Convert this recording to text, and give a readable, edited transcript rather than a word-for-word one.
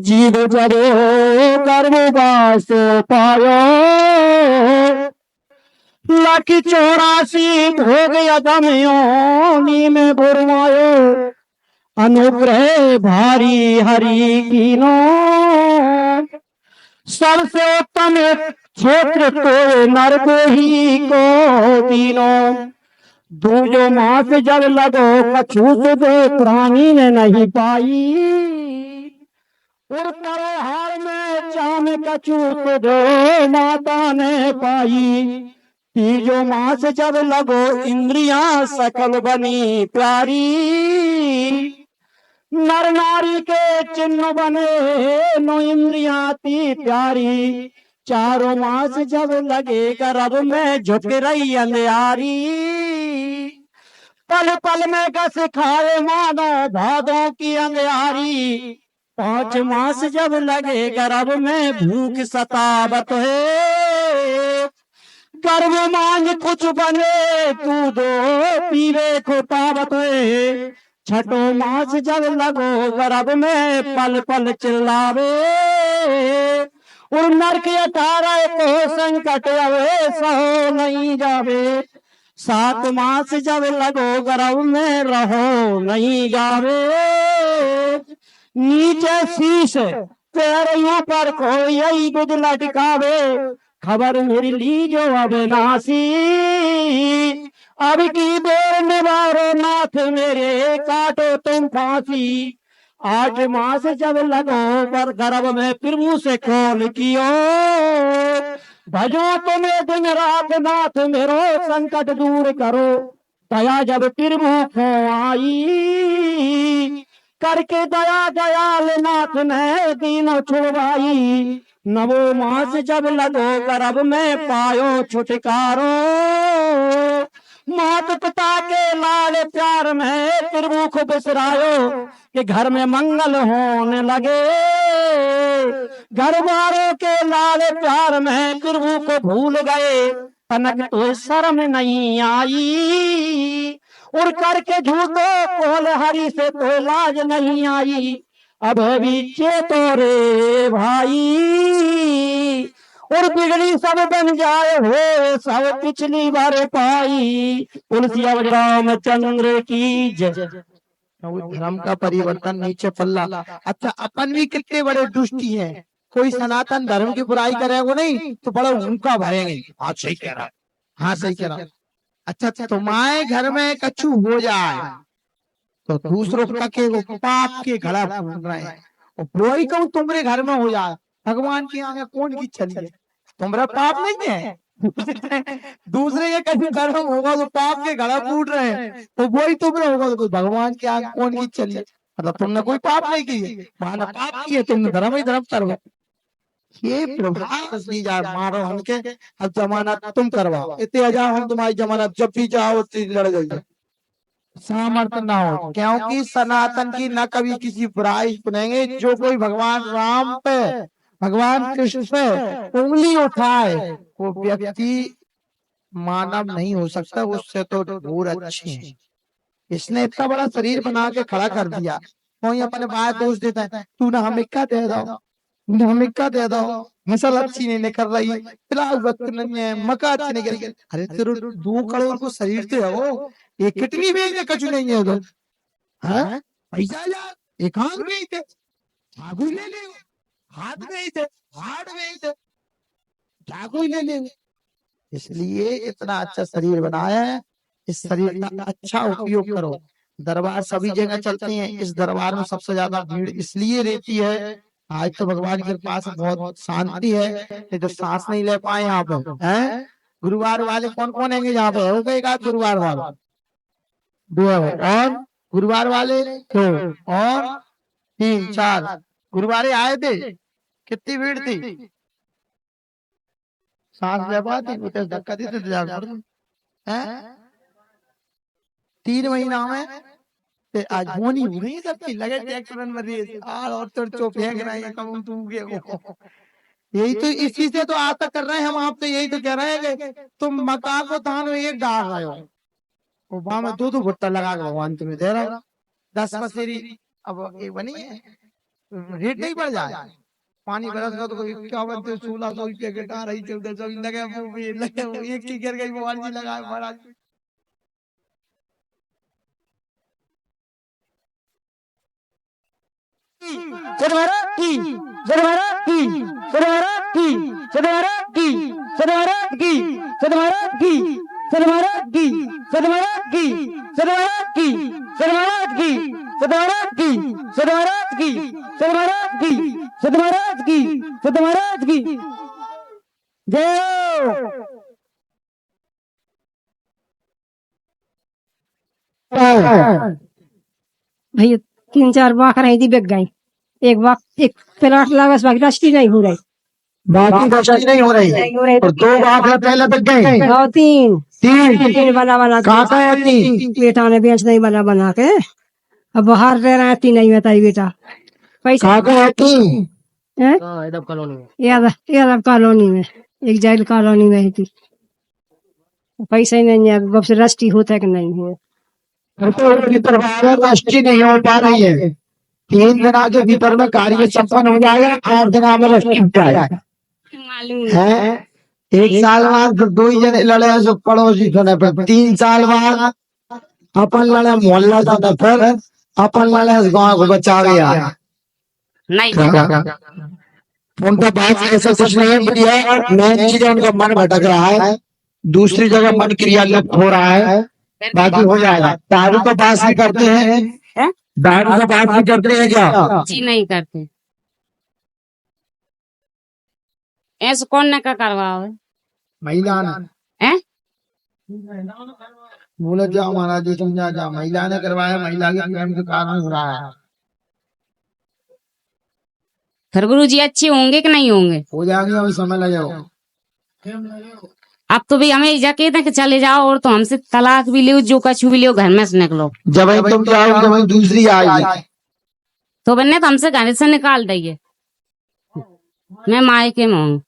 जीव जब गर्भवास पायो, लाख 84 भोग यदम योनि में बुरमायो, अनुग्रह भारी हरि कीनो, सबसे उत्तम क्षेत्र तो नरक ही को तीनों। दूजो मास जब लगो कछु दे प्राणी ने नहीं पाई, और हार में चाम कछु दो माता ने पाई। तीजो मास जब लगो इंद्रियां सकल बनी प्यारी, नर नारी के चिन्ह बने नो इंद्रियां ती प्यारी। चारों मास जब लगे गर्भ में झुक रही अंधियारी, पल पल में घस खाए मानो भादों की अंधियारी। 5 मास जब लगे गर्भ में भूख सतावत है, गर्भ मांग कुछ बने तू दो पीवे को पावत है। 6ठों मास जब लगो गर्भ में पल पल चिल्लावे, और नरक 18 को संकट अवे सहो नहीं जावे। 7 मास जब लगो गर्भ में रहो नहीं जावे, नीचे शीश पैरों पर कोई यही गुद लटकावे। खबर मेरी लीजो अविनाशी, अब की देर निवारो नाथ मेरे काटो तुम फांसी। 8 मास जब लगो पर गर्भ में प्रभु से कॉल कियो, भजो तुम्हें दिन रात नाथ मेरो संकट दूर करो। दया जब प्रभु को आई, करके दया दयाल नाथ ने दीनों छुड़वाई। 9 मास जब लगो गर्भ में पायो छुटकारो, मात पिता के लाल प्यार में प्रभु को बिसरायो, कि घर में मंगल होने लगे। घर वालों के लाल प्यार में प्रभु को भूल गए, तनक तो शर्म नहीं आई, और करके झूठो कोल हरि से तो लाज नहीं आई। अब भी चेतो रे भाई, और बिगड़ी सब बन जाए हो सब पिछली बार पाई। तुलसी रामचंद्र की जय। धर्म का परिवर्तन नीचे पल्ला। अच्छा, अपन भी कितने बड़े दुष्टी हैं। कोई सनातन धर्म की बुराई करेगा नहीं तो बड़ा उनका भरेंगे। हाँ सही कह रहा, हाँ सही कह रहा। अच्छा, तुम्हारे घर में कछु हो जाए तो दूसरों के पाप के घड़ा फूट रहे हैं, और वही कहूँ तुम्हारे घर में हो जाए, भगवान की आगे कौन की चलिए, तुम्हारा पाप नहीं है। दूसरे के कभी घर में होगा तो पाप के घड़ा फूट रहे हैं, तो वही तुम्हारे होगा तो भगवान की आगे कौन की चलिए। मतलब तुमने कोई पाप नहीं किए, माना पाप किए तुमने धर्म ही धर्म करवा। ये प्रभाव ली जाए मारो हमके, अब जमानत तुम करवाओ, इतने जाओ हम तुम्हारी जमानत जब भी जाओ लड़ जाइए। सामर्थ्य ना हो, क्योंकि सनातन की न कभी किसी बुराई सुनेंगे। जो कोई भगवान राम पे भगवान कृष्ण पे उंगली उठाए वो व्यक्ति मानव नहीं हो सकता, उससे तो दूर अच्छे हैं। इसने इतना बड़ा शरीर बना के खड़ा कर दिया, कोई अपने बाय दोष देता है, तू ना हमें क्या दे दो, तूने हमें क्या दे दो, मसल अच्छी नहीं निकल रही, फिलहाल वक्त नहीं है, मका अच्छी नहीं कर। अरे तेरे 2 करोड़ को शरीर तो है वो, ये कितनी बेच दे कछु नहीं है तो हाँ पैसा यार, एक हाथ बेच दे, झागू ले ले, हाथ बेच दे, हाथ बेच दे, झागू ले ले। इसलिए इतना अच्छा शरीर बनाया है, इस शरीर का अच्छा उपयोग करो। दरबार सभी जगह चलते हैं, इस दरबार में सबसे ज्यादा भीड़ इसलिए रहती है, आज तो भगवान के पास बहुत शांति है, नहीं तो सांस नहीं ले पाए यहाँ पे हैं। गुरुवार वाले कौन कौन है यहाँ पे, हो गए एक आध गुरुवार वाला, 2 और गुरुवार वाले 2 और 3 4 गुरुवारे आए थे। कितनी भीड़ थी, सांस ले पाती उसे धक्का देते हैं। 3 महीना में आज होनी हो रही है सबकी, लगे ट्रैक्टर में रेस और तो फेंक रहे हैं कम तुम के को। यही तो इसी से तो आज तक कर रहे हैं हम आपसे, यही तो कह रहे हैं कि तुम मकान को धान में एक डाल रहे हो, वहां में 2 भुट्टा लगा के भगवान तुम्हें दे रहा हो, 10 पसेरी अब ये बनी है। रेट नहीं बढ़ जाए। पानी बरस का तो कोई 5100-1600 रुपये घटा रही 1400 लगे वो भी लगे वो एक की गिर गई मोबाइल जी लगाए महाराज। सदमारा की सदमारा की सदमारा की सदमारा की सदमारा की सदमारा की सदमारा की सदमारा की सदमारा की सदमारा की सदमारा की सदमारा की सदमारा की सदमारा की सदमारा की जय भैया 3-4 बाख रही थी बिक गई। एक बाख एक प्लाट लगा बाकी रस्ती नहीं हो रही। बाकी दर्शन नहीं हो रही नहीं हो रही और 2 आंकड़े पहले तक गए और तीन 3 बना बना के कहाँ का है 3 बेटा ने बेच नहीं बना के अब बाहर रह रहे हैं। तीन नहीं बताई बेटा पैसा कहाँ का है 3 हैं? यादव कॉलोनी में यादव कॉलोनी में एक जेल कॉलोनी में थी। पैसा ही नहीं है अब से रस्टी होता है कि नहीं है। रजिस्ट्री नहीं हो पा रही है। 3 दिन के भीतर में कार्य संपन्न हो जाएगा। 8 दिन में रजिस्ट्री हो जाएगा मालूम है। 1 साल बाद फिर 2 ही जने लड़े हैं जो पड़ोसी सुने पर 3 साल बाद अपन लड़े मोहल्ला था फिर अपन लड़े गाँव को बचा गया नहीं उनका बात ऐसा कुछ नहीं है। बढ़िया मेन चीज उनका मन भटक रहा है। दूसरी जगह मन क्रियान्वित हो रहा है। बाकी हो जाएगा। दारू का बात नहीं करते हैं। दारू का बात नहीं करते हैं क्या? जी नहीं करते। ऐसे कौन ने का करवाओ महिला है? बोले जाओ महाराज जी समझा जाओ। महिला ने करवाया। महिला के प्रेम के कारण हो रहा है। फिर गुरु जी अच्छे होंगे कि नहीं होंगे? हो जाएंगे अभी समय लगेगा। अब तो भी हमें जाके कि चले जाओ और तो हमसे तलाक भी लो जो कछु भी लो घर में से निकलो। जब तुम जाओ जब दूसरी आएगी तो बनने तो हमसे घर से निकाल देंगे। मैं मायके में हूँ।